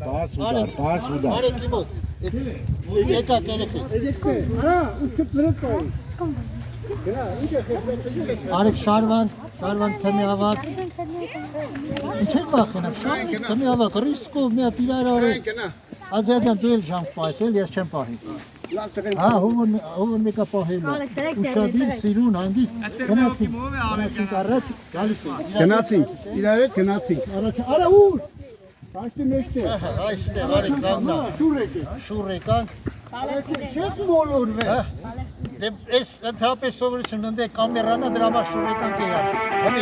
Pass udar. Arek imot. Eka kereke. Arek şarvan temi havak. Çek bakın şarvan temi havak. Risko mi atirar arek. Azerden duel jump paisel yes champagne. Ha huvun meka pahelo. Uşadil sirun hangis. Gnatzing. İleride gnatzing. Ara uğur. Kaçtı meşte. Ha işte var ekranla. Şurrekan. Şef mi olur be? Es trape sovuruşunda kamerana drama şurrekan ke ya. Hadi.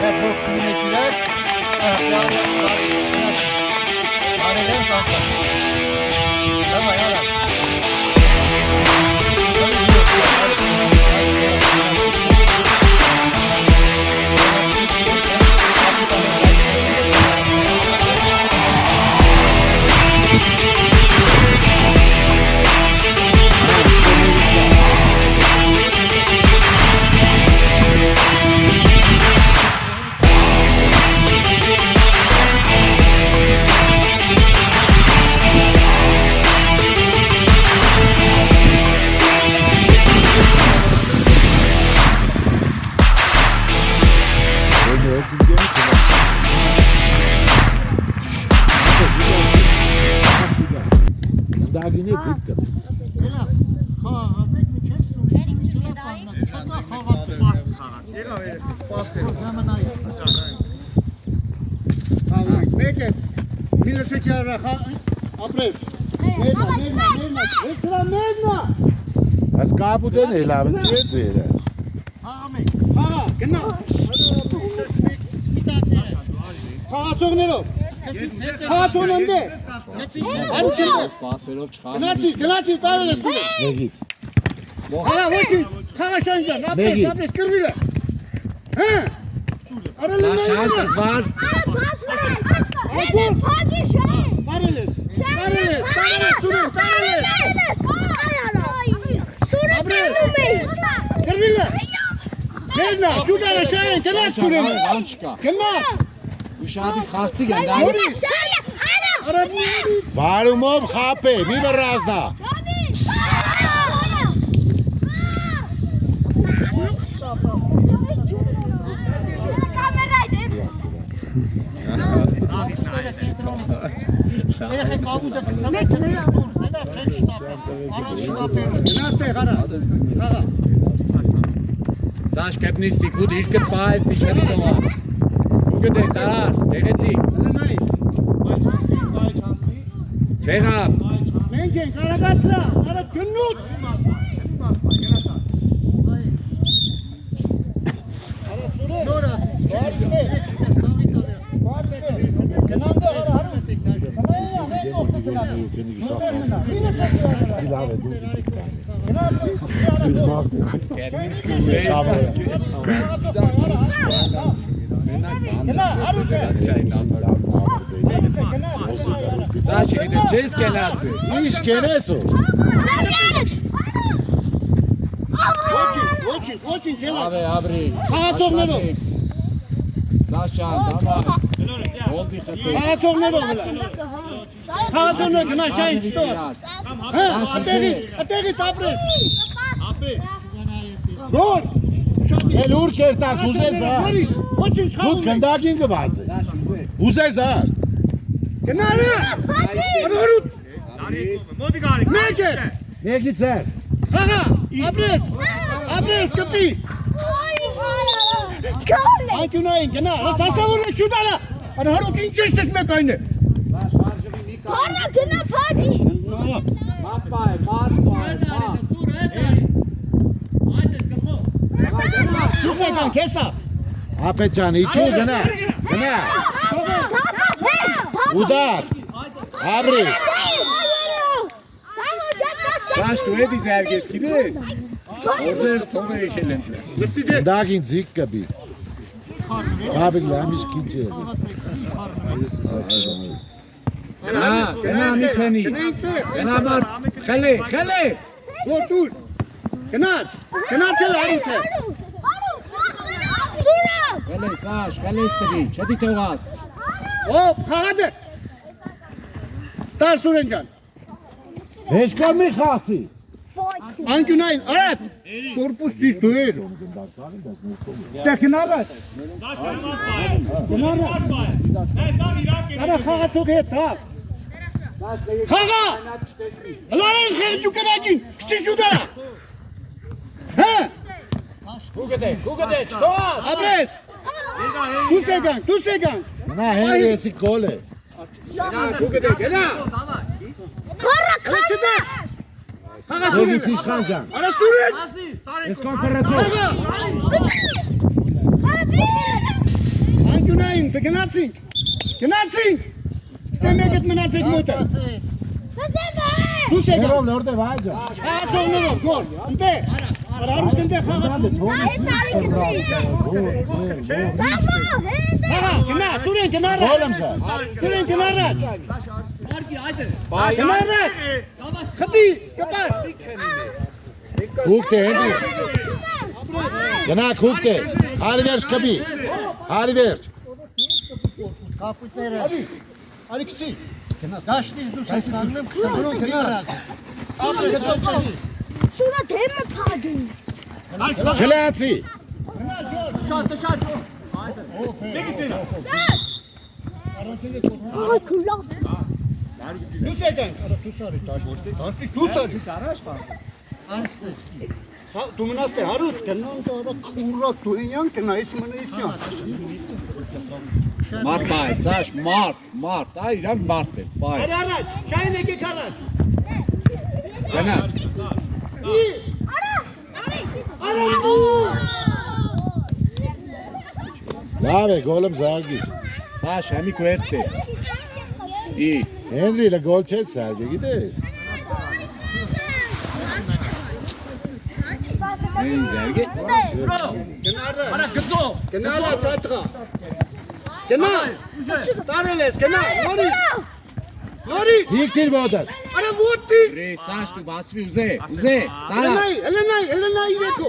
Ya bu kilometreler. Yani Areden kalsa. Tamam ya. Was gab es denn? Ich habe es gesehen. Genau. Gelme, şuradan aşağıya gel şuraya. Gelme. Uşağı kartı geldi. Warum auf HP? Wie war das da? Sag, ich nicht die gut, ich gebeißt, ich hab's gemacht. Guck dir da, der hat sie. Ferab. Mengen, Karagatra, Arab Günnut. Saç edeceğiz kenatı. Ich kenne es so. Очень, Celal. Abi. Kaçok ne do? Taşan, tamam. Oldu işte. Kaçok ne do? Kaçok ne gına şahin çıtı. Ha, ateği sabres. Dur. El Urkertas, Uzeza. Gut, kann da gehen gewesen. Uzeza. Genau. Arut. Meke. Wer geht's jetzt? Haha, abres kapi. Aytunayın, genau. Tasavvurun şurada. Hadi harut inçeş sesme kayne. Para gına party. Mapay. Kusakan kesa. Apecan, içi gana. Udar. Abris. Saç du ediz herkes gidiyoruz. Orada sonra yeşillendiler. Da gehen Zickabi. Habe ich Kitchen. Gena miteni. Gena var. Khale. Dur. Kanat Celal arute. Sura. Khale saç, khale istedi. Çeti toğaz. Hop, hadi. Տար Սուրեն ջան։ Հեչ կամի խացի։ Անկյունային, արատ։ Կորպուս դիշ դուեր։ Ստեքնարը։ Արա խաղացող հետ թավ։ Խաղա։ Հլարեն խեղճու կրագին, կստի շուտարա։ Հա։ Գուգդե, չկոած։ Աբրես։ Դուս եկան։ Նա հենգ էսի կոլ է։ Գուգդե, գնա։ Հոգից իշխան ջան։ Արա Սուրեն։ Ես կոնֆերացով։ Անկյունային, գնացինք։ Ստե մեկդ մնացեք մոտը։ Դուս եկան։ Երով լորդե վայ ջան։ Ացողներով, գոր, ընտե։ Արարու տնտե խաղացու։ Գնա, Սուրեն, գնա առաջ։ Գոլ եմ սա։ Սուրեն, գնա առաջ։ Գնա առաջ։ Խփի, կպար։ Հուկտե հենգի։ Գնակ հուկտե։ Հարի վերջ կբի։ Հարի վերջ։ Կապույտները։ Արի քսի։ Դաշտից դուս ես անում եմ, սրոն գնա առաջ։ Շուրա դեմը փագին։ Չլացի։ Այ քուլա։ Դուս եկան։ Դուս արի։ Անստեղ։ Դու մնաս թե հարուտ, կնան տարա քուրա դույնյան կնայիս մնայիսյան։ Մարդ բայ, Սաշ, մարդ, այ իրանք մարդ է, բայ։ Արի առաջ, շայն եկեք առաջ։ Գնա։ Լավ է, գոլ եմ զարգի։ Սաշ, հեմի կուերտ է։ Ի։ Հենրի լը գոլ չես զարգի, գիտես։ Մերին զարգի։ Գնա առաջ այդղա։ Գնա, տարել ես, գնա, նորի, Ձիգտիր ոտը։ արա ոտի։ Ռե, Սաշ, դու բացվի ուզե, տարա։ Հելենայ իրեկո։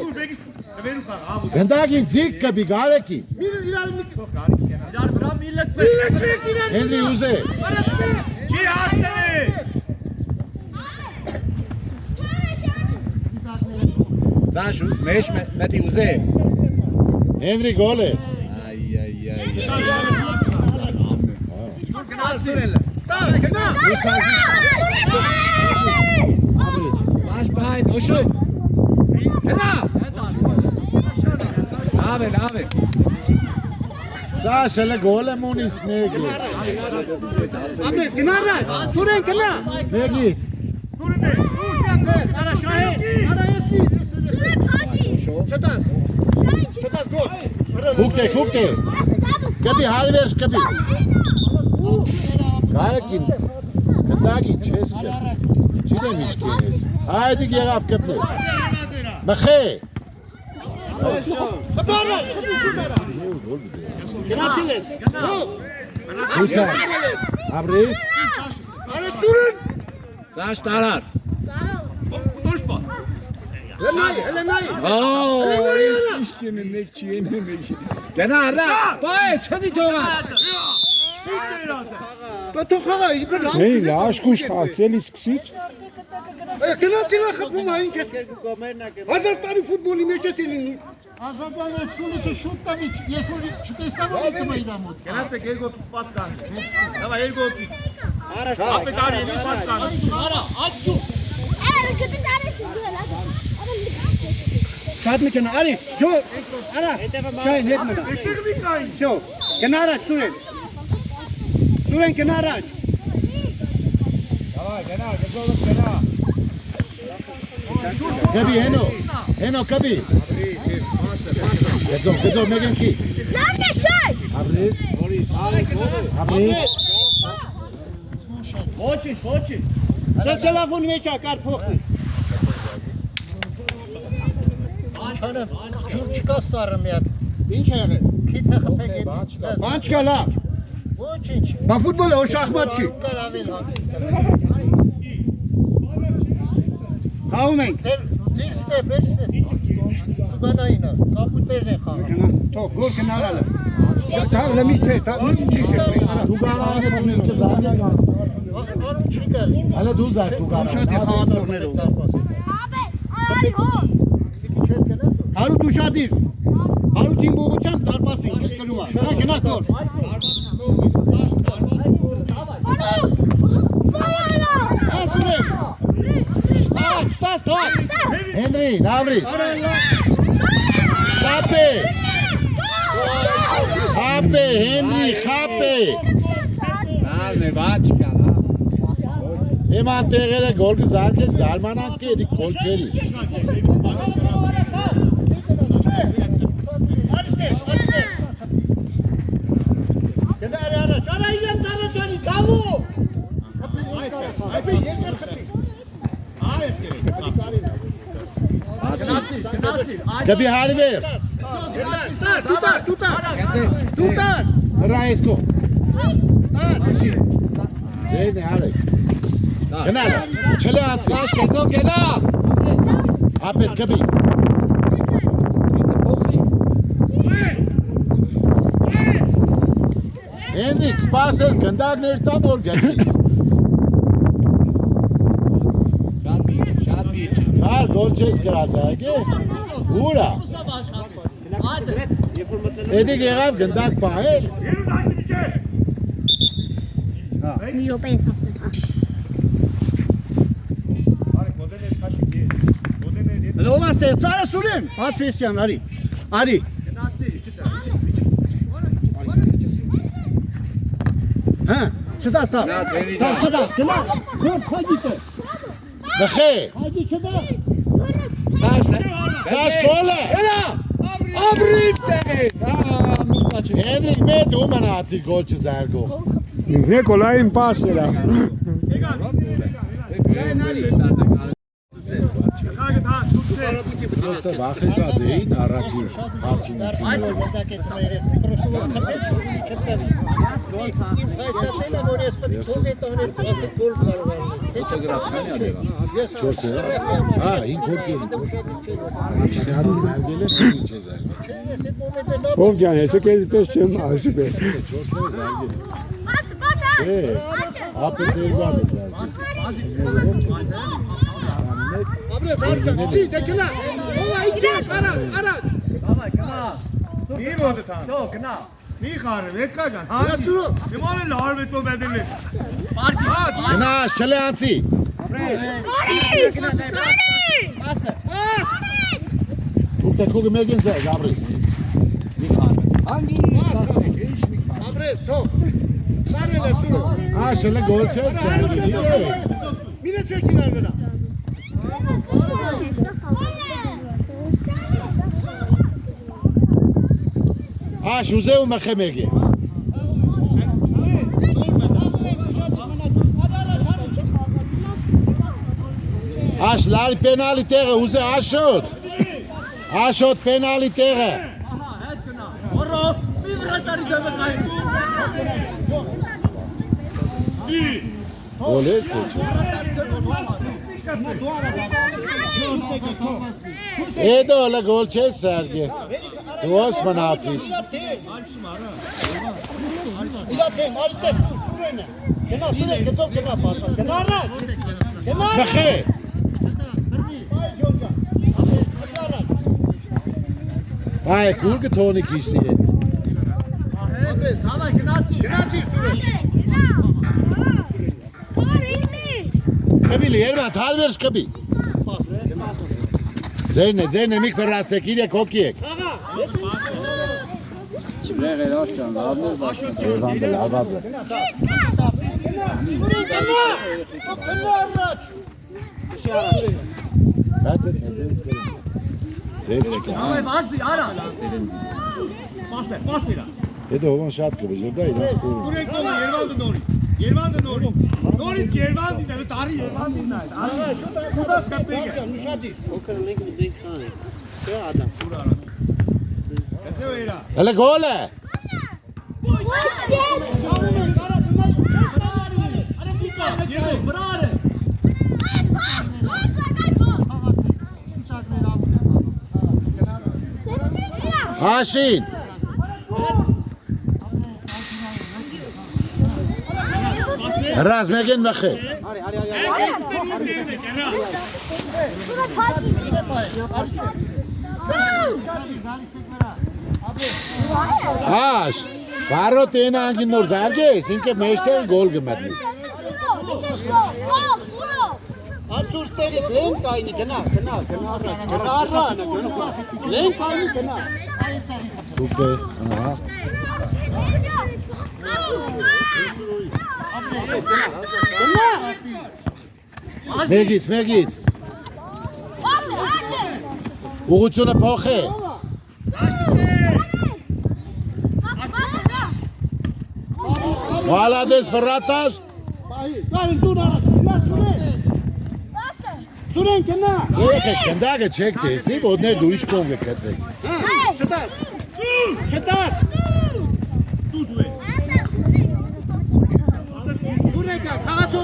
Գնդագին ձիգ կբի գարեկի։ Իրար մի Հենրի ուզե։ Սաշ, մեջ մետի ուզե։ Հենրի գոլ է։ Այ։ գնա։ Սաշ, բայ, նոշու։ Գնա։ Լավ է։ Սաշ հելը գոլ եմ ունիս մեկի։ Ամես, գնա առաջ, Սուրեն գնա։ Մեկից։ Արա շահեն, արա եսի։ Շուրա փագին։ Չտաս գոր։ Հուկտե։ Կբի, հարի վերջ կբի։ Գարեկին, գնդագին չես կբի։ Չիրեմ իշկին ես։ Հայդիկ եղավ կբնի։ Մխե։ Գնացիլ ես։ Հուսա։ Աբրիս։ Արա Սուրեն։ Սաշ, տարար։ Հելենայ։ Իշկին մեկ չի ենը մեկ։ Գնա առա, բայ, չդի թողա։ Բա խաղա, իբր լավ։ Hey, լաշկուշ խաղցելի սկսիչ։ Գնացիլ է խփում այն չես։ Հազար տարի ֆուտբոլի մեջ ես լինի։ Ազատան ես սունիչը շուտ տվի, ես որ չտեսավ որ եկում է իր մոտ։ Գնացեք երկոքի պած կան։ Դավա երկոքի։ Առաջ ապետարի մի պած կան։ Արա գտի դարես գոլա։ Շատ մի կնա, արի, ջո, արա, շայն հետ մնա։ Էստեղ մի կային։ Շո, գնա առաջ, Սուրեն։ Սուրեն գնա առաջ։ Կբի, հենո կբի։ Գծով, մեկենքի։ Լավն է շայ։ Աբրիս։ Ոչինչ։ Սա տելեֆոնի մեջ է, կար փոխի։ Չանեմ, ջուր չկա սարը մի հատ։ Ինչ է եղել։ Քիթը խփեք էդ։ Բան չկա լավ։ Ոչինչ։ Բա ֆուտբոլը ու շախմատ չի։ Կար ավել հագիստ։ Խաղում ենք։ Ձեր լիրստե, բերստե։ Տուգանայինը, կապուտերն են խաղում։ Գնա, թող, գոր գնալալը։ Դա լմի չէ, դա չի շեշմի։ Դու գարանը բնի կզանյակ անստեղ։ Արու չի գալի։ Հələ դու զարկու գարան։ Դուշատի խաղացողներով։ Արի հոն։ Չէ գնա դու։ Հարու դուշադիր։ Հարութին բողությամբ դարպասին կրկնում է։ Հա գնա կոր։ Ասուրեմ։ Ստաս։ Հենրի, նավրիս։ Խապե։ Խապե, Հենրի, խապե։ Լավն է, բաչ կա, լավ։ Իմ անտեղերը գոլ կզարկես, զարմանանք է էդի կոլքերի։ Կպի հարիվեր։ Տուտար։ Հրայեսկո։ Ձերն է արեք։ Գնալ, չլե անցի։ Սաշ, կեծով գելա։ Ապետ կպի։ Հենրիկ, սպասես գնդակներ տան որ գետից։ Շատ բիչ։ Կար գոլ չես գրասայք է։ Ուրա։ Էդիկ եղավ գնդակ պահել։ Մի րոպե ես հասնում։ Լովա ստեղծարը սուրեն։ Հաց Ֆեսյան, արի։ Արի։ Հա, չտաս տա։ Չտա, գնա։ Գոր փագիտը։ Նխե։ Փագի չտա։ Սաշ գոլը։ Գելա։ Ամրիվ տեղին։ Մուտաչ է։ Հենրիկ մետ ու մնացի գոլ չզարգող։ Նիկոլային պաս era։ Просто վախեցած էին առաջին հարցումից։ Այն որ մտակեցնում էր պրոսովը խփել չտավ։ Իմ ֆայսատելը որ ես պետք թողե տանել ասել գոլ կարող է։ Թե չգրաֆանի ես 4 է։ Հա, 5 հոգի։ Շարի զարգել է, ինչ է զարգել։ Չէ, ես այդ մոմենտը լավ Ով ջան, ես քեզպես չեմ աշիբե։ 4 է զարգել։ Բաս, բաս, Է, ապետ երկար է զարգել։ Ապրես արկա։ Չի, դե գնա։ Ո՞վ այդի, արա։ Մի մոդտան։ Շո, գնա։ Մի խարը, վետկա ջան։ Հա։ Ասուրո։ Իմանը լար վետո բեդելի։ Գնաս, չլե անցի։ Թուկտակուգը մեկին զայ, ապրիս։ Ապրես, թող։ Սարել է սուրո։ Հա, շլը գոլ չես զարգելի է։ Մինը չեքին արգնա։ Աշ ուզե ու մխե մեկի։ Աշ լարի պենալի տեղը, ուզե աշոտ։ Աշոտ պենալի տեղը։ Գոլ էր թե չէ։ Էդո հլը գոլ չես զարգել։ Դու ոս մնացիր։ Իլա թեմ, արստեղ, սուրենը։ Գնա, սուրեն, գծով գնա պատված։ Գնա առաջ։ Գնա առաջ։ Մխե։ Այ կուրգը թոնի քիշնի է։ Ապրես, հավայ, գնացի։ Գնացի սուրեն։ Կբիլի, երվան, թալվերս կբի։ Ձերն է, միք պերասեք, իրեք հոգի եք։ Եղեր աշճան, լավն է, բաչ։ Երվան դել, աղաձ է։ Գնա առաջ։ Բայց է, ձեր չկա։ Բացի, արա։ Պասը, պասիրա։ Հետո հովան շատ կբի, ժորդա իրանց կուրում։ Ուրեք կողը Երվանդը նորից։ Երվանդը նորից։ Նորից Երվանդին է, տարի Երվանդին է։ Արի, կուտաս կպեգ է։ Էսե էրա։ Հլը գոլ է։ Հաշին։ Հրազ մեկեն մխե։ Աշ, բարոտ են անգին նոր զարգես, ինքը մեջտեղ գոլ գմտնի։ Արցուր ստերից լեն կայնի, գնա առաջ, լեն կայնի, գնա։ Դուք է, ահա։ Մեգից։ Ուղությունը փոխ է։ Մալադես վրատար։ Կարին դուր առաջ, գնա Սուրեն։ Սուրեն, գնա։ Երեխեք, գնդագը չեք տեսնի, ոտներ դուրիշ կողմ է կծեք։ Չտաս։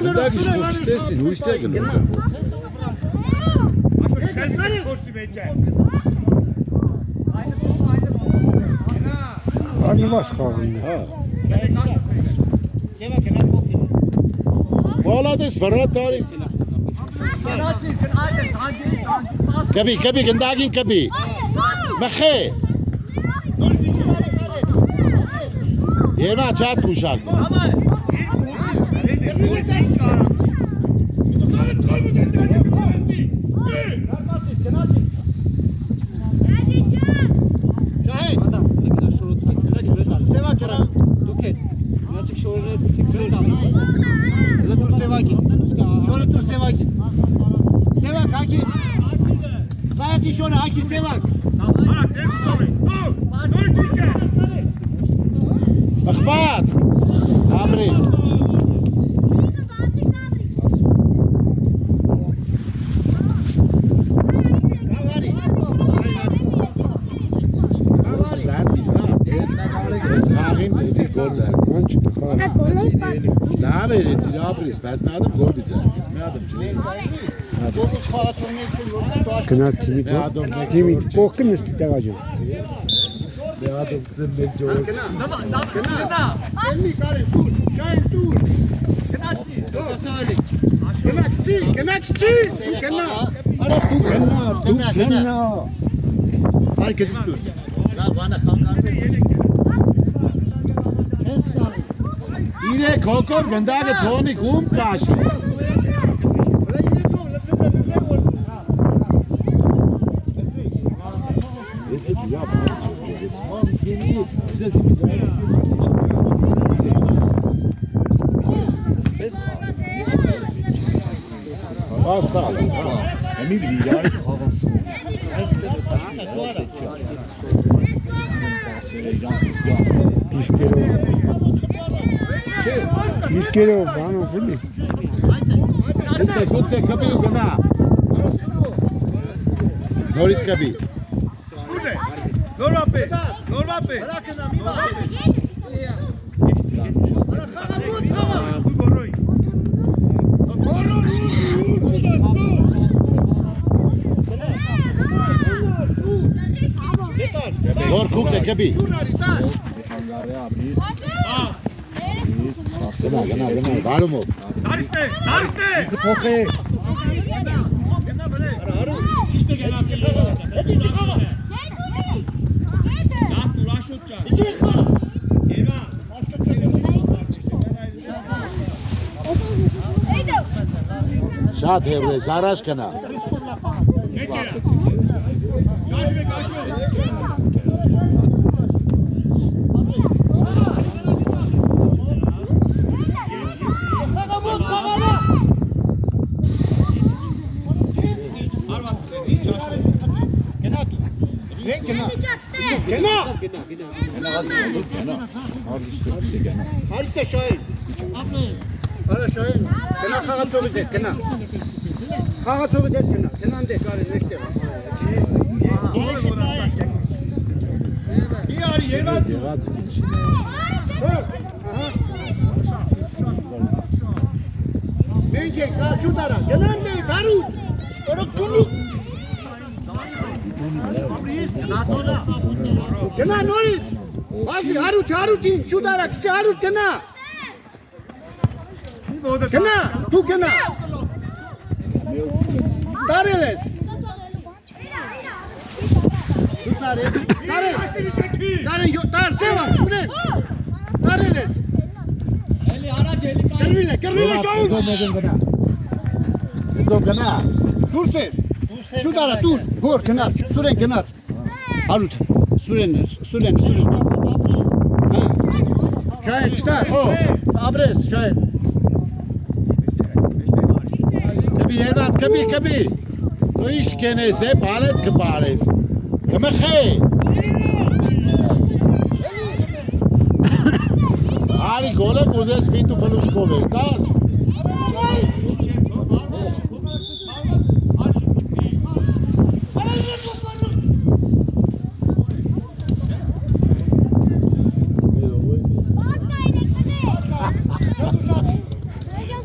Գնդագի շուշ չտեսնի, ուրիշտեղ գլում։ Արնվաս խաղում է։ Մալադես վրատարի։ Կբի, գնդագին կբի։ Մխե։ Երնա չատ կուշասնի։ Ախված, ապրեց։ Լավ էր էց իր ապրես, բայց մի ադմ գոլ բիծարկես, մի ադմ չի։ Գնա թիմի փոխքը նստի տեղաջում։ Մի ադմ ծեմ մեկ ջորոք։ Իրեք հոգով գնդագը թոնի գում կաշի։ Если бы я получил весьма здесь Basta. Emi biliyor havası. Tişkero bana fili. Gute kapıyı bana. Noris kapıyı. Norvape. Korkuk da kapıyı. Gana. Var mı? Dariste. Փոխե։ İşte gel abi. Շատ հեվրե, զարաշ կնա։ Հարիստե Շահին։ Արա Շահին, գնա խաղացողից հետ, գնա։ Խաղացողից հետ գնա, գնան դե կարեն մեջտեղ։ Ի արի երված։ Եղած քիչ։ Մենք ենք, շուտ արա, գնան դե զարուտ։ Որոք գնի։ Գնա նորից։ Ասի հարութին, շուտ արա, քիչ հարութ գնա։ ոտը։ Գնա, դու գնա։ Տարել ես։ Դու սարես։ Տարել։ Տար սևա, սուրեն։ Տարել ես։ Կրվիլ է շաուն։ Դու գնա։ Դուրս է։ Շուտ արա, դուր, հոր, գնաց, սուրեն գնաց։ Հարութ, սուրեն։ Շայեն, չտար, հո, ապրես, շայեն։ Կբի հետատ, կբի։ Դու իշ կենես է, բարետ կբարես։ Կմխե։ Արի գոլը կուզես վինտու պլուշկով ես, դաս։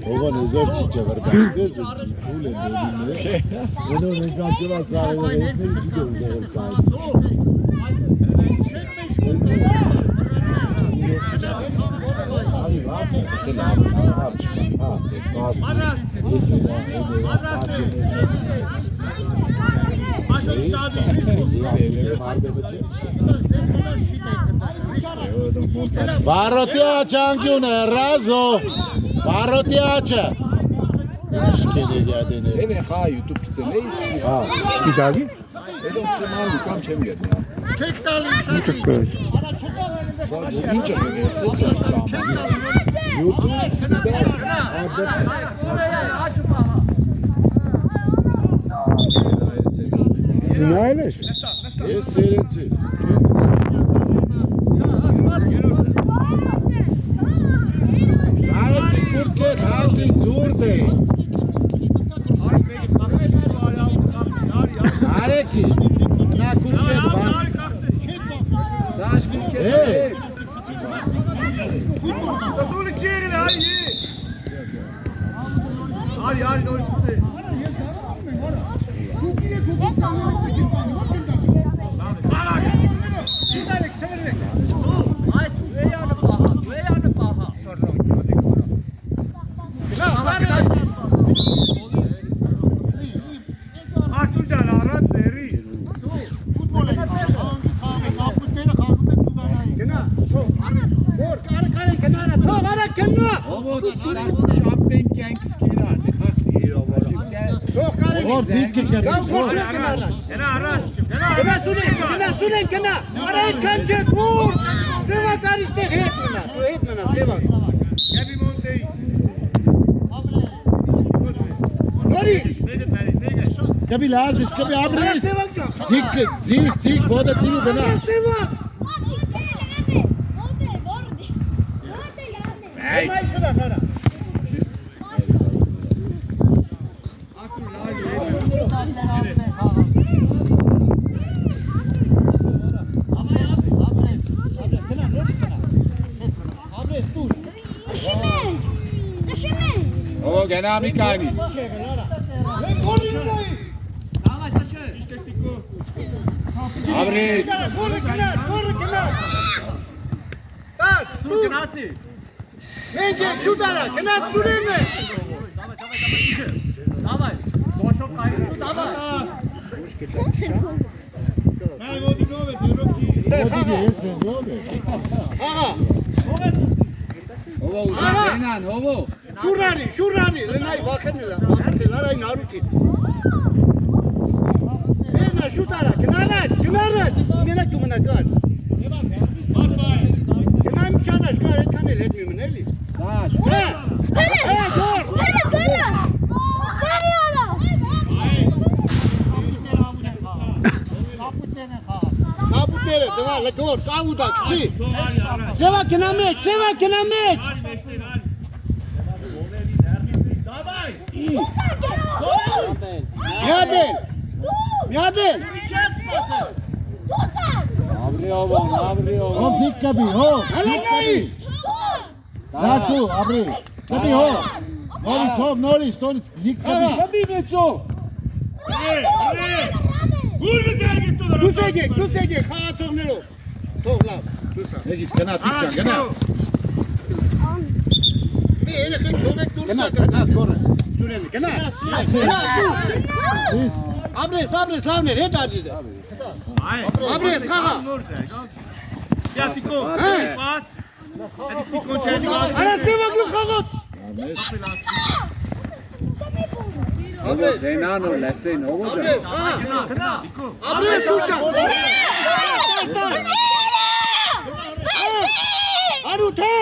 Ողան հզոր չիչը վրդաշդես, ուլ են դերին է, ունո նեկան ճվաց արևը հետներ իգե ուզեղել կայց։ Բարոտի աչանգյուն է, ռազո, բարոտի աչը։ Ինչ կեներ յադեներ։ Էվ է խա YouTube կցենեիս։ Շտիտալի։ Էդոք սեմանու կամ չեմ գետնա։ Չեք տալի, Ուտկոս։ Ինչ է գեցես Նայել ես։ Ես ծերեցի։ Բարոտի կուրկետ, հալդի ձուրդ է։ Արեքի, նա կուրկետ բան։ Արի նորից սկսե։ Որ ձիզկի կետի։ Գնա, արա այդքան չեք, ուր, սևա կարիս տեղ հետ մնա, սևա։ Գաբի մոնտեի։ Նորից։ Կբի լազիս, կբի աբրես։ Ձիգ, ոտը տինու գնա։ Սևա։ Մայսրա խարա։ Ո գնա մի կանի։ Աբրես։ Տար, սուր գնացի։ Մենք ենք շուտ արա, գնաց սուրենն է։ Давай, Сошо կայր, давай։ Հայ ոտի նով է, ձերոքի։ Ոտի ես են, ով է։ Աղա, Ո ուզենան, ո։ շուրարի, լնայ վախենելա, վախեցել արայն արուտին։ Վերնա շուտ արա, գնանաց, մենակ դու մնակար։ Գնայ մի չանաշ, կար հետքան էլ հետ մի մնելի։ Սաշ։ Գոր։ Կապուտները, դվա, լգոր, կավուդա, կցի։ Սևա գնա մեջ։ Միադեն։ Աբրի ով։ Ով ձիգ կբի, հով։ Հալանայի։ Զարդու, աբրի, կբի հով։ Նորից, ձիգ կբի։ Կբի մեծո։ Դուս եկեք, խաղացողներով։ Թող լավ, դուսա։ Եկիս գնա, տիպճան, գնա։ մի երեխեք թողեք դուրս գնա կորը Սուրենի գնա Աբրես լավներ հետ արի Աբրես խաղա Տիկո պաս Տիկո չելի Արա սևագլու խաղոտ Զենանո լեսեն ողոջը Աբրես ուջա Արութա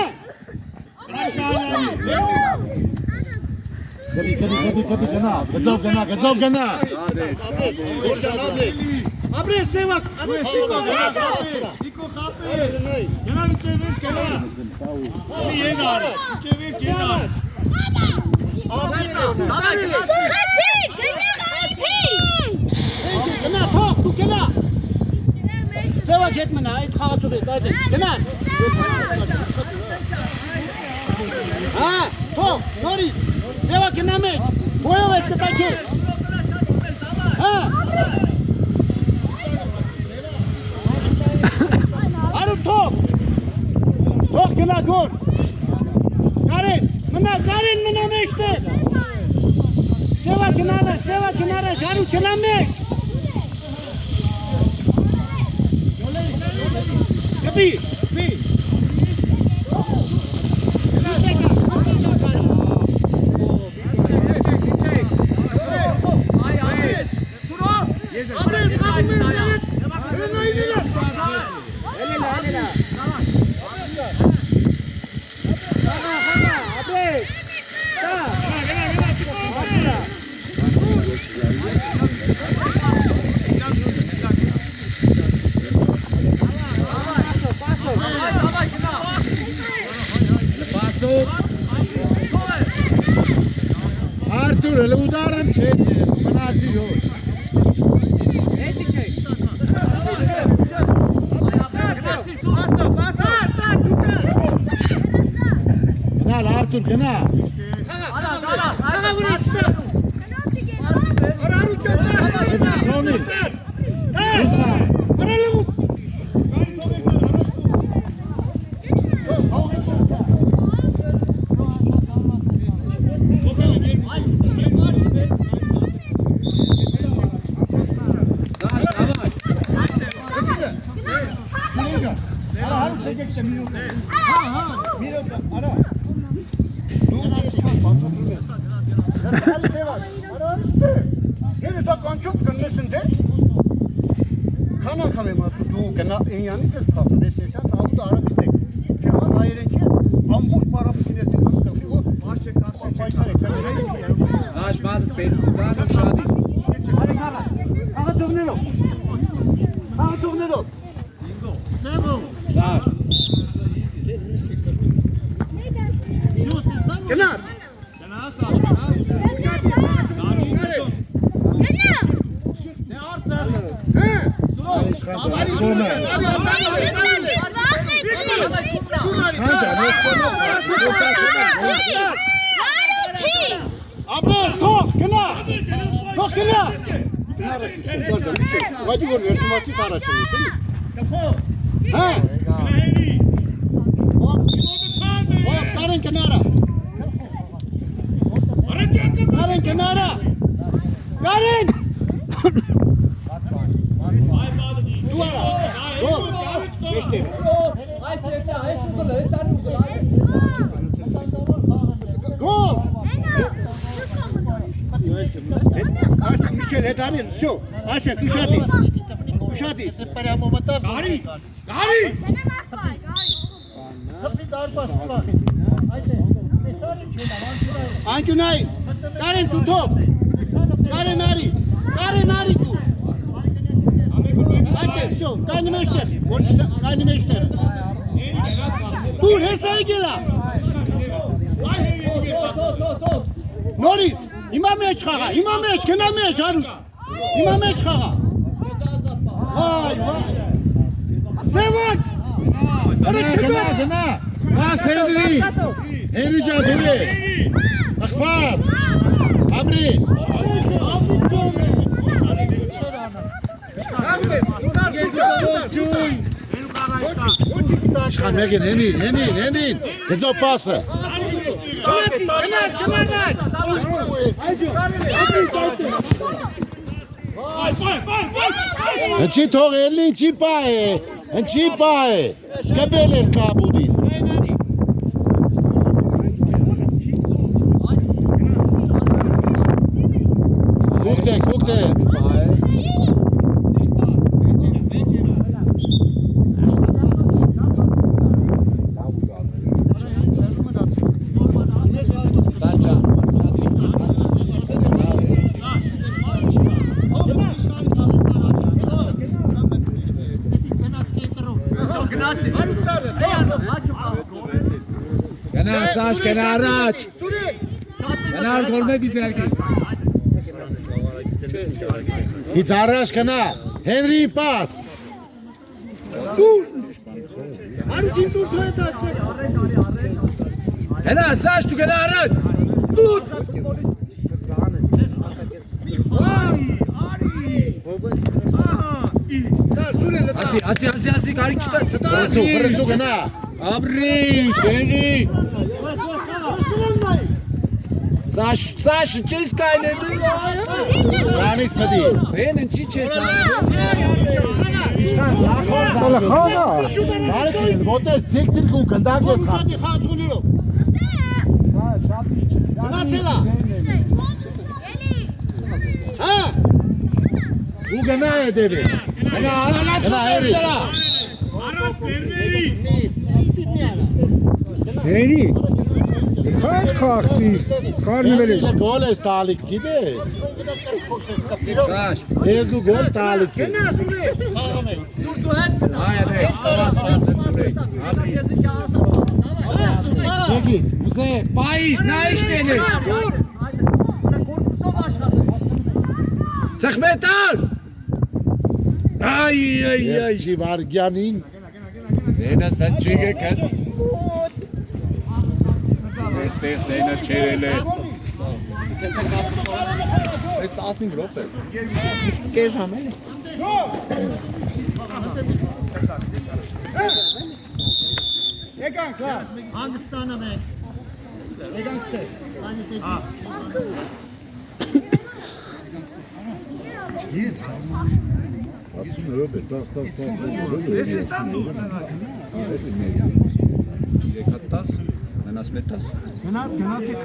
Կդի գնա, գծով գնա Աբրես սևակ Տիկո խապե Գնա վիճևես գնա Մի ենար վիճևես գնա Գնա թող դու գնա Սևակ հետ մնա այդ խաղացողի գնա Հա թող նորից Սևակ գնա մեջ Բոյով ես կտակի Հա Արու թող գնա գոր Կարեն մնա մեջտեղ Սևակ գնարա Շարու գնա մեջ Գպի Artur, le udaram çezi, manazi yok. Gel Artur, gel. Anjunai, Karen tu top, Karen Ari tu. Ante, so, keine Meister, keine Meister. Dur, hesay gela. Noris, imamech khaga, kena mech haru. Imamech khaga. Vay. Sevak. Gena. Was Henry? Henry Jadres. Akhfaz. Abris. Çıkan Megan, Henry. Gezo pası. Ինչի թողել ինչի պա է, ինչի պա է, կբել էր կաբուդին։ Կուկտե։ Գնա Սաշ, գնա առաջ։ Գնա գոլմեդի զերգի։ Հից առաջ կնա, Հենրին պաս։ Գնա Սաշ, դու գնա առաջ։ Ասի, կարիք չտա։ Վրծու կնա։ Աբրի, սենի։ Սաշ, չես կայնեդի։ Կանիս մդի։ Սեն ընչի չես Հələ խաղա։ Բարեկին, ոտեր ձիք դիրկու կնդակ և խաղ։ Գնացելա։ Հա։ Ու գնա է դևի։ Գնա հերի։ Հերի։ Խաղ խաղցի, խարնվել ես։ Գոլ ես տալիք գիտես։ Սաշ։ Երկու գոլ տալիք ես։ Այա դե, սպաս են դուրեք։ Եկիտ։ Ուզե, պայիր, նա իշտեն է։ Սխմետար։ Այ։ Երջի վարգյանին։ Ձենը սաչիկ է կատ։ Այստեղ ձենս չերել է։ Այդ 15 րոպե։ Կես ժամ է։ Եկանք, լավ։ Հանգստանում ենք։ Եկանք ստեղ։ Եկատաս, մենաս մետաս։ Գնացիք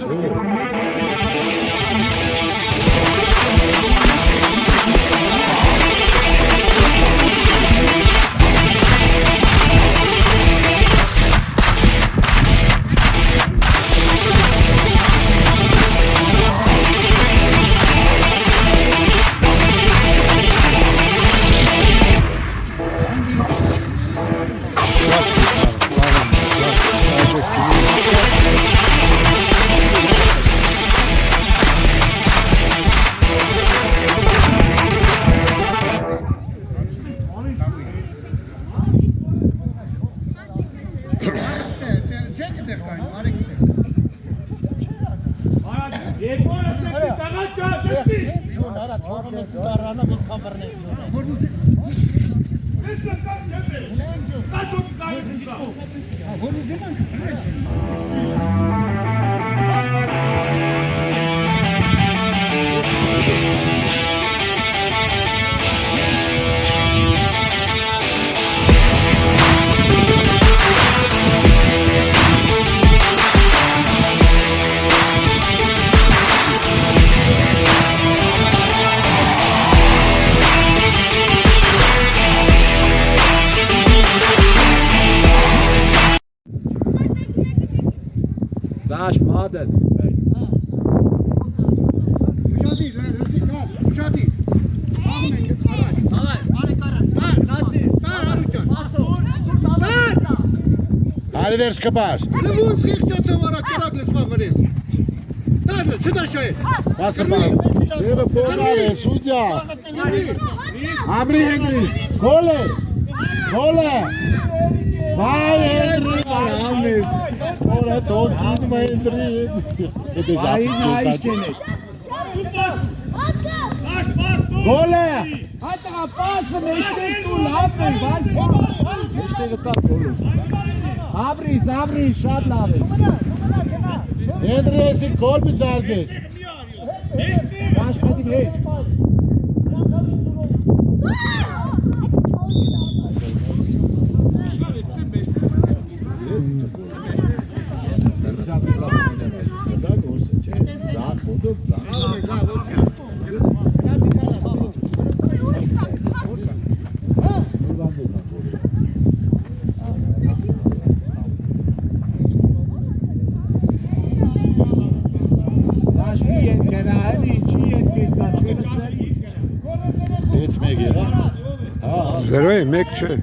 Սաշ, մադդ։ Ուշադիր, լսի, ուշադիր։ Աղում ենք ետ առաջ։ Արի վերջ կպար։ Լվուց խիղճոցով արա կերակ լսվա վրես։ Դարը, չդաշա է։ Մասը բան։ Եվը պորնալ է, սուդյա։ Աբրի հենգրի, գոլ է։ Վայ հենգրի, արամներ։ Որը թողքին մայնդրի։ Եթե զապսկոստատ։ Գոլ է։ Այդտեղա պասը մեջտեղ տու լավ էր, բայց մեջտեղը տա գոլը։ Աբրի, շատ լավ է։ Hendriyesi gol bir zergez. Başladık hey. Etmeye gerek. Zeroy mek չէ։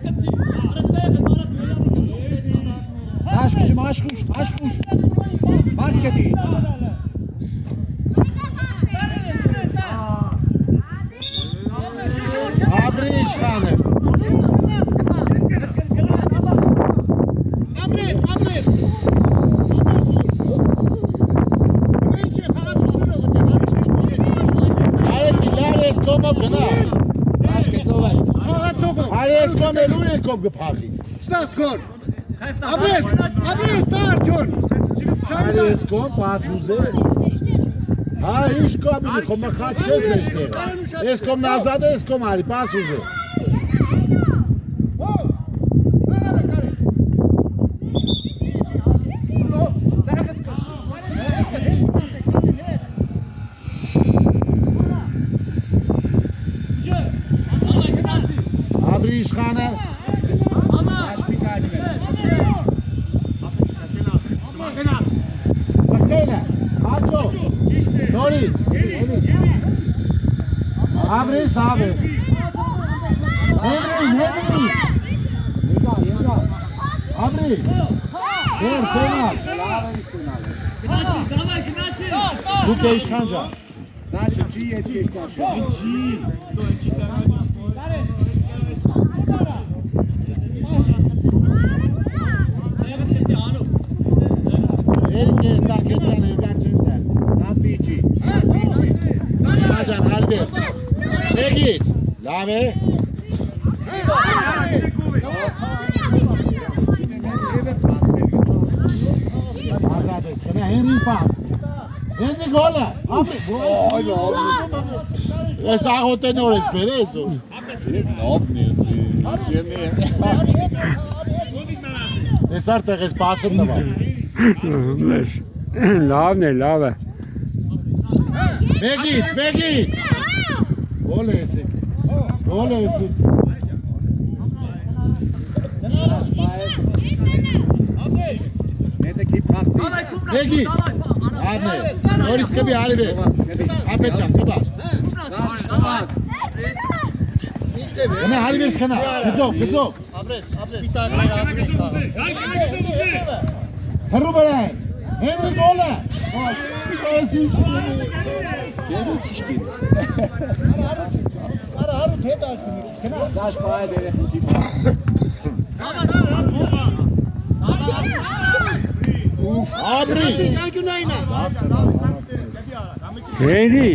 Aşkışım aşk kuş. Marketi. Abri işhanı. Kom elure kom gepachis. Stars gol. Abres tarçon. Alles kom pasuze. Ha iş kom kom khat kes neshte. Es kom nazad es kom ari pasuze. Abri işhanı. Abris abi. Henry. Abris. Kenar. Bu değişkanca. Naši čije čije. Herkes tak eden evlercin sen. Natici. Hacan harbi. Ne git? Lave. Azades. Henry pas. Henry gola. Abi. Es hago tenores perezo. Es artık es pasın da var. Լավն է, լավ է։ Megit. Gol esik. Nedeki parti. Megit. Abi. Oris kabi hali ver. Ahmetcan kabar. Tamaz. Kana hali ver kana. Kızok. Bir tane Heru beray. Henry gola. Esik. Gelin şişkin. Haru tedar. Zaş paya dere. Abri. Հենրի,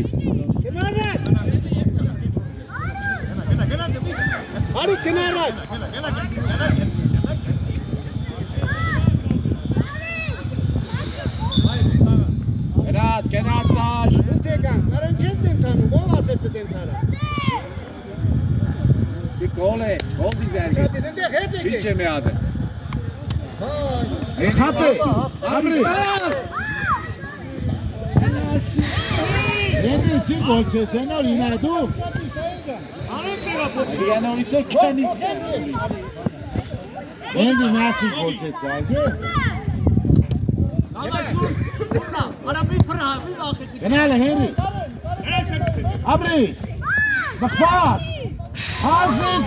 Haru kenara. Genaz zaş. Segan, garan çezdin sanı. Bu vasıtı den sana. Gole. Gol dizergis. Hiç mi adı? Hape. Abri. Henry için gol çesen orina du. Yani onu çok kendisi. Henry nasıl gol çesen? Genelde Henry. Abris. Bakfat. Hazır.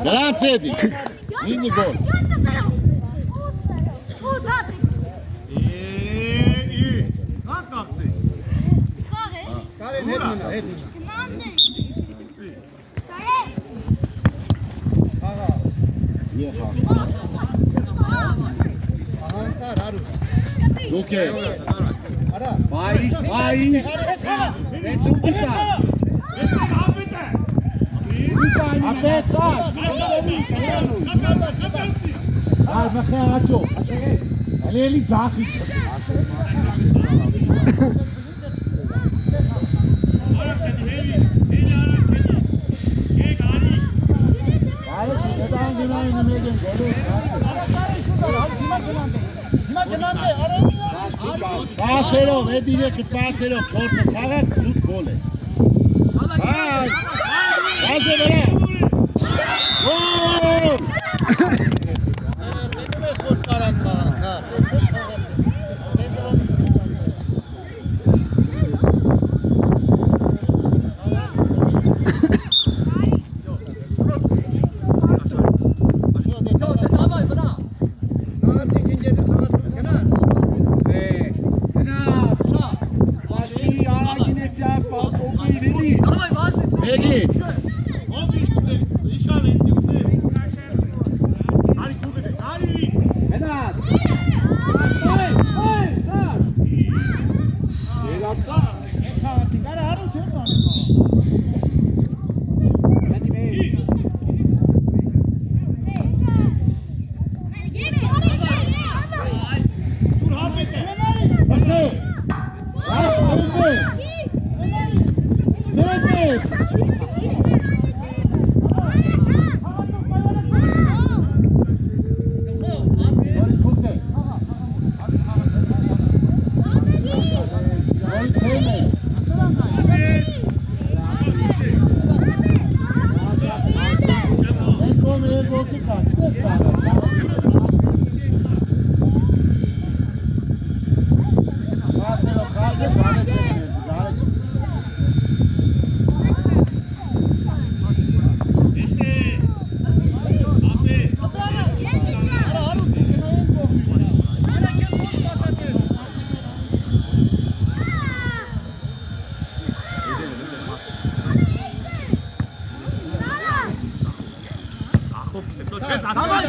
Grazie di. Yeni gol. İyi. Kalk kalktı. Karen hedin. Luke. Vai. Nessun pisa. Al bakhe acho. Էլի ձախի։ Պասերով, էդ իրեքդ պասերով, չորցը թաղակ, զուտ գոլ է։ Հայ, բազ է վրա։ Ոով։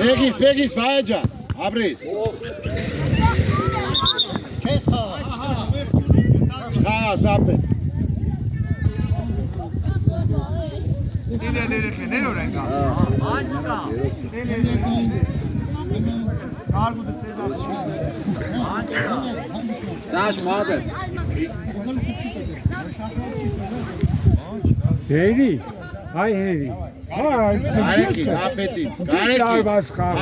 Մեգից։ Մեգիս, վայ ջան, ապրիս։ Չես խաղա։ Չխաղաս ապետ։ Ներոր են կա։ Անչ կա։ Կարգուդը ծեզած։ Անչ կա։ Սաշ մադը։ Հերի, այ հերի։ Գարեկին, ապետին, գարեկին,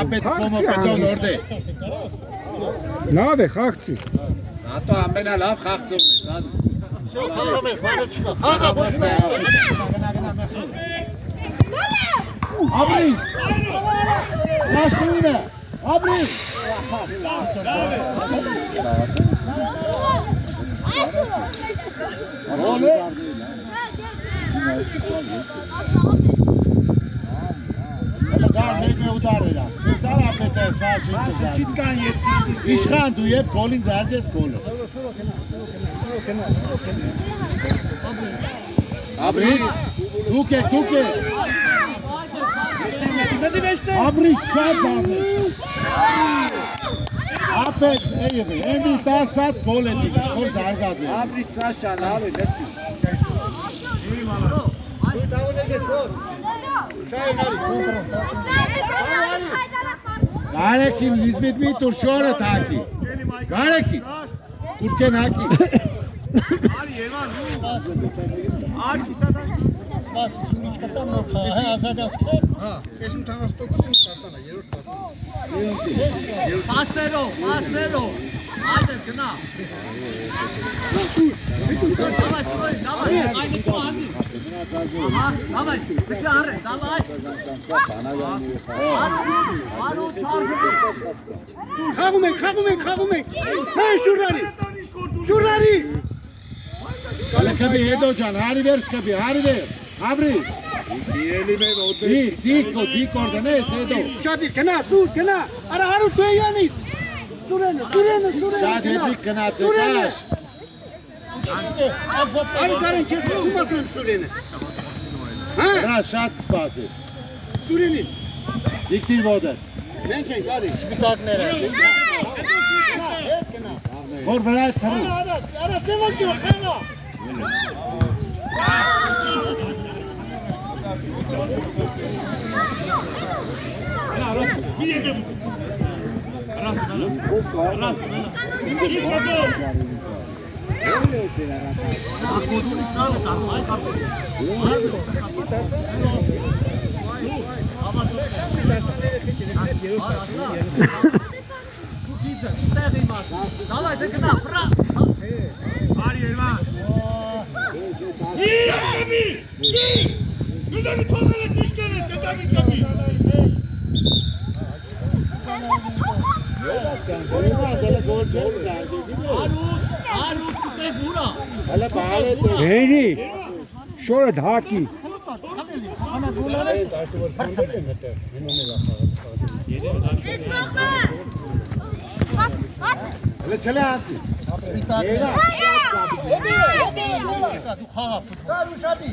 ապետ կոմո պեցով նորդե։ Լավ է, խաղցի։ Հատո ամենա լավ խաղցողն է, սազիս։ Всё, խաղում ես, բանը չկա։ Խաղա, ոչ մի։ Ապրիս։ Սաշկույն է, ապրիս։ Գոլ է։ Գար մեկը ուդար էրա։ Ես արա պետ է սաշին կզար։ Չիտկան եծի։ Իշխան դու եբ գոլին զարդես գոլը։ Ապրիս, դուք եք։ Ապրիս շատ բավնես։ Ապետ էիղի, ենդրի տասատ գոլ է դիգ, որ զարգած է։ Ապրիս սաշ ճան, լավ է, դեսպի։ Գարեկին, լիզմիտ մի տուր շորը թակի։ Գարեկին, կուրկեն հակի։ Արի Երևան ու Արի կիսադաշ Սպաս, ինչ կտամ նոր խաղա, հա, ազատյան սկսել։ Հա, քեզ ում թաղած տոկոսին տասանա, երրորդ տասանա։ Պասերով։ Այդ է գնա։ Давай, այդի կողանի։ Давай, պետք է առե, давай։ Արու չարժու։ Խաղում ենք։ Հա, շուրարի։ Կալեքաբի հետո ջան, հարի վերջ կբի, հարի վեր, ապրիս։ Ձիքորդեն ես հետո։ Շատի, գնա, սուր, գնա։ Արա հարու դու յանից։ Սուրենը։ Շատ հետիք գնաց է տաշ։ Արի կարեն չես ում ասում եմ Սուրենը։ Հա, Հրա շատ կսպասես։ Սուրենին։ Ձիքտիր ոտը։ Մենք ենք արի։ Սպիտակները։ Որ վրա է թրու։ Արա սևան ջո, խաղա։ Давай, ты гна, фра! Արի Երևան։ Կամի։ Գիտի թողել ես իշքեր ես, կամի կամի։ Արուտ, դες բուրա։ Հələ բաղալ է դե։ Հերի, շորը դհակի։ Let's go back. Bas, bas. Հələ չել է անցի։ Սպիտակը դու խաղա ֆուտբոլ։ Կար ուշադի։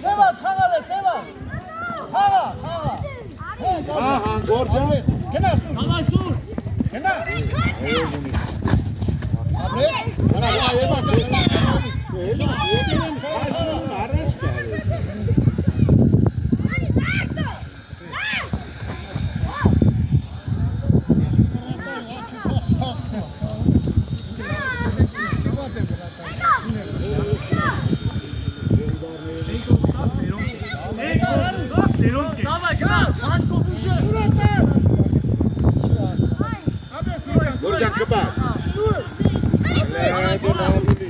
Սևա խաղալ է, սևա։ Խաղա, խաղա։ Ահա, գործը։ Գնա սուր, Давай, Сур! գնա։ Давай, гна! Машко, пуше! Գործան կպա։ Давай, гна ты!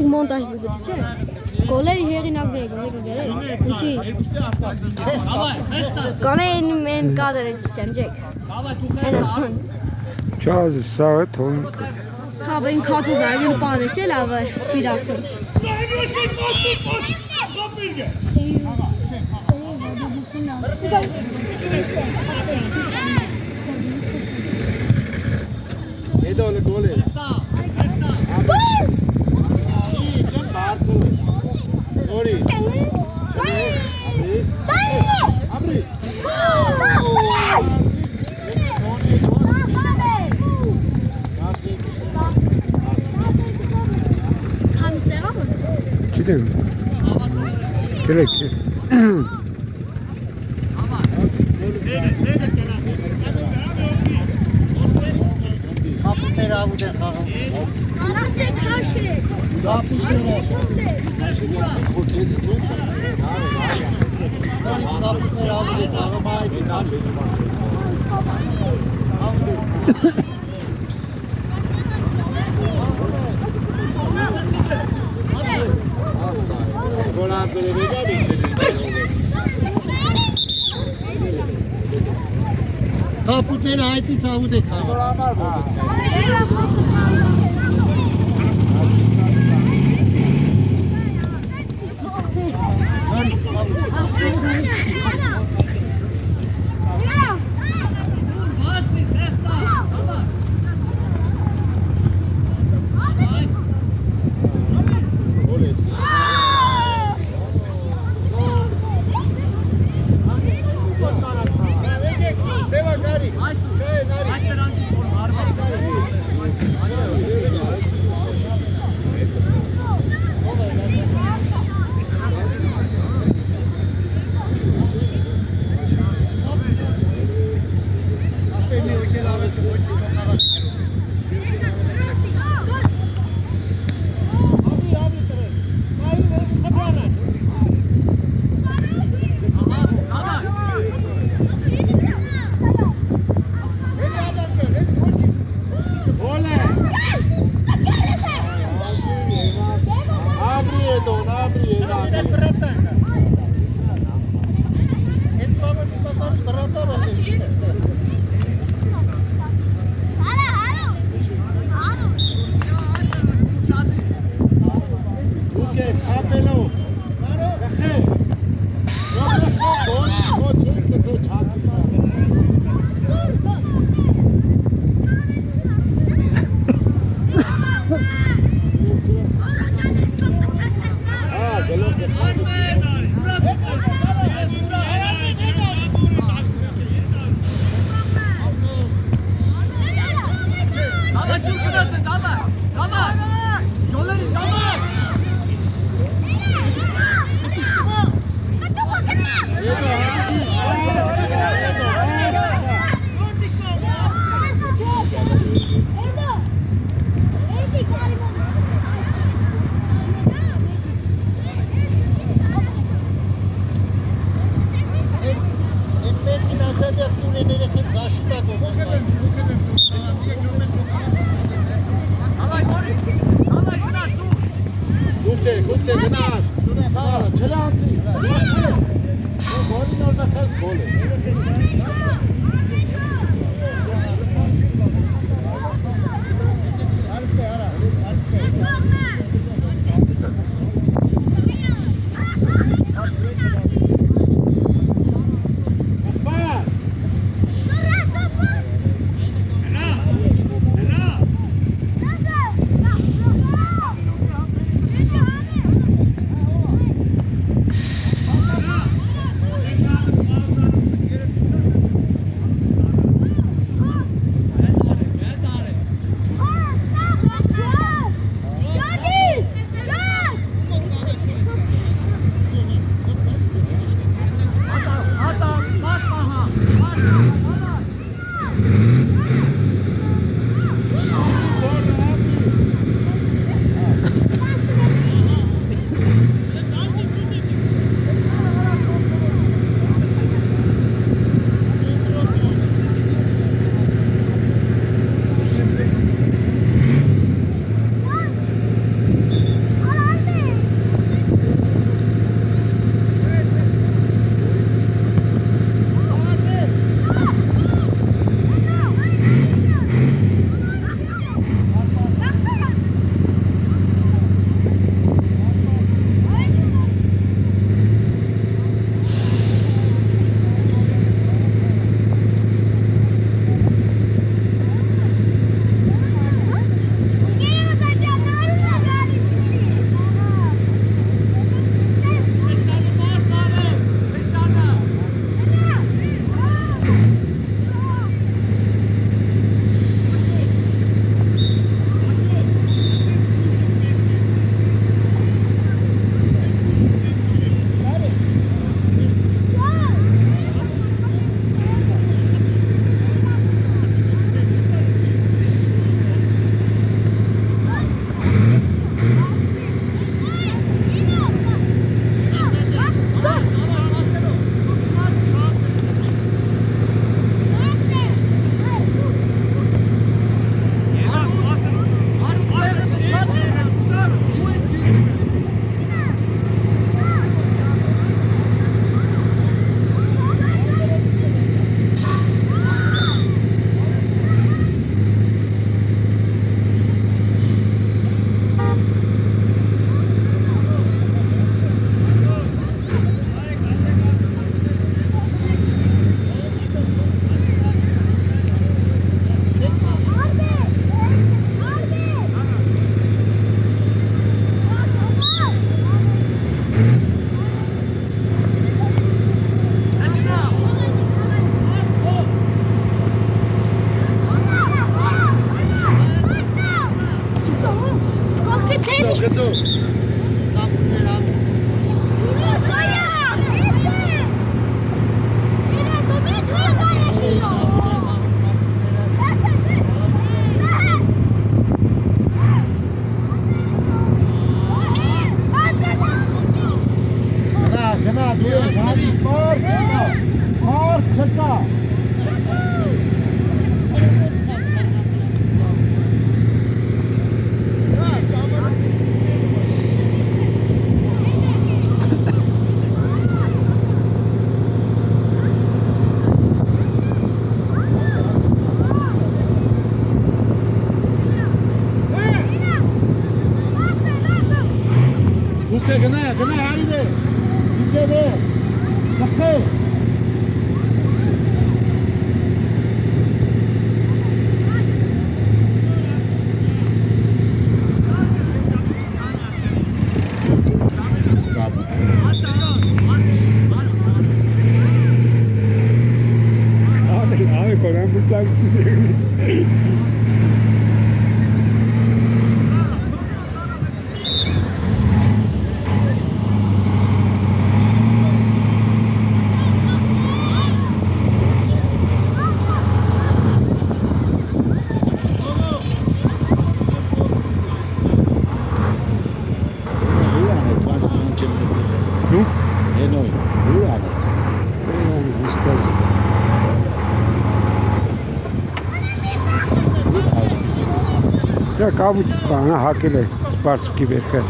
Montaj բուգուտի չէ։ Գոլերի հեղինակները գոլեկը գերել։ Ինչի։ Давай, эстас! Գոլերին մեն կադրը չջանջեք։ Давай, tu Հեն ասման։ Չազը սաղը թոն։ Հա, բին քացը զարգին պանը չէ լավ է, սպիրակցը։ Հետո լը գոլ է։ Չեմ բարձր։ Որի։ Ապրիս։ Ապրիս։ Համիստեղա ոնց։ Չիտեմ։ Կրեք։ Կապուտները ավուտ են խաղում։ Անացեք հաշեք։ Կապուտները։ Խոթեզի դու։ Կապուտները ավուտ են խաղում, այդ է խաղում։ Գոլանցը դեպի Կապուտները այդից ավուտ են խաղում։ Васи, эста! Давай! գոլ է։ Սևա կարի։ Այսու! Այդ դրանք հարմարի Գուտե, գնաց։ Դուրեն խաղա, չլանցի։ Գոլին օրդա քեզ գոլ է։ Դա կավուց բանը հակել է սպարսուկի վերքը։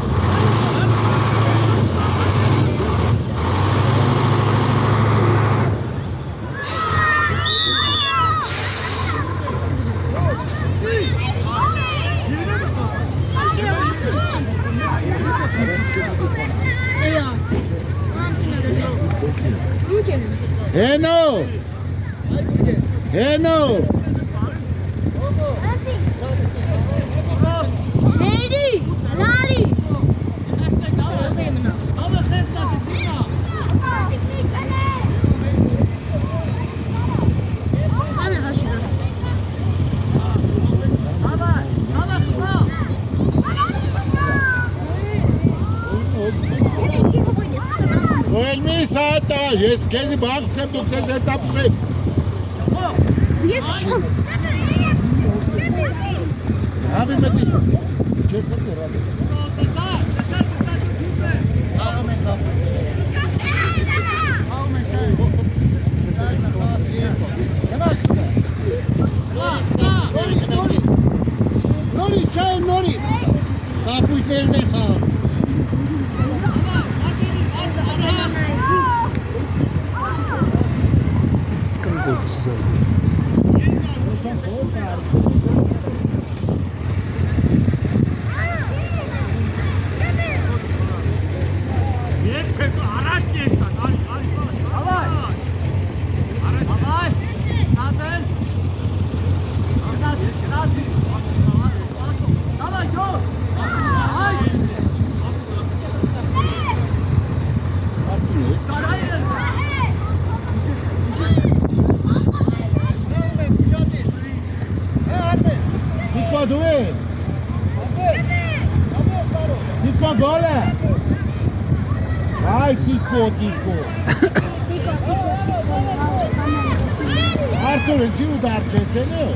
Ինչ եմ։ Հենո։ Հենո։ Հերի, լարի։ Անը հաշիրա։ Գոյել մի սատա, ես կեզի բանք ծեմ դուք սեզ երտապսեմ։ Ես չեմ։ Հավի մետի, չես մետի ռադի։ Աղամ են կապ։ Աղամ են չայ։ Նորի, չայ, նորի։ Կապույտներն են խաղ։ Ետ չեք առաջ կեստան, արի։ Դիկո դու ես։ Դիկո գոլ է։ Այ դիկո։ Արտուր են ջի ու դար չես էլ է։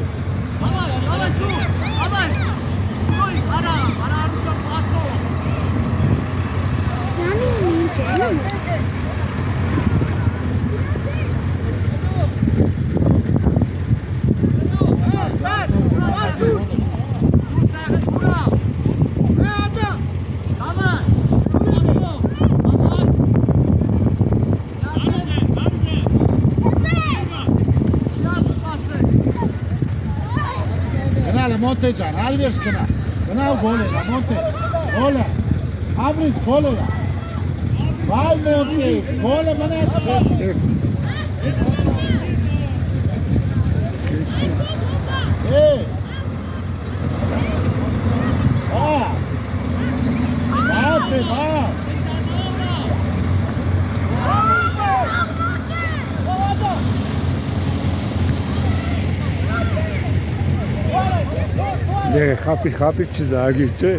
Գնալը մոնտե ջան, հալվերս գնա։ Գնալ գոլ է, մոնտե։ Գոլ է։ Աբրիս գոլ է։ Վայ մոնտե, գոլ է մնա։ Բաց։ Դե խապի չզագի, չէ։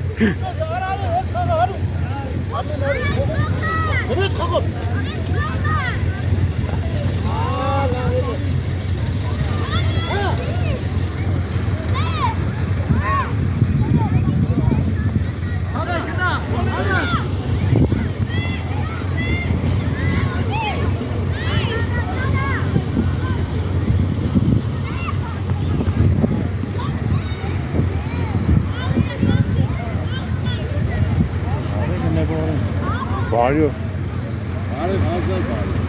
Բարյո։ Բարև հազար բարև։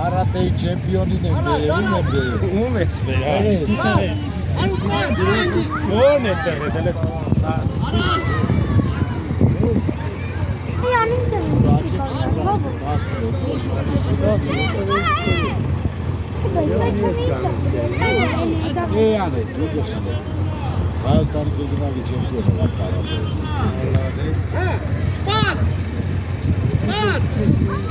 Կարատեի չեմպիոնին եմ բերում եմ բերում։ Ում ես բերում։ Ո՞ն է տեղել է։ Հայաստանի ֆեդերալի չեմպիոն է կարատեի։ Պաս։ Ո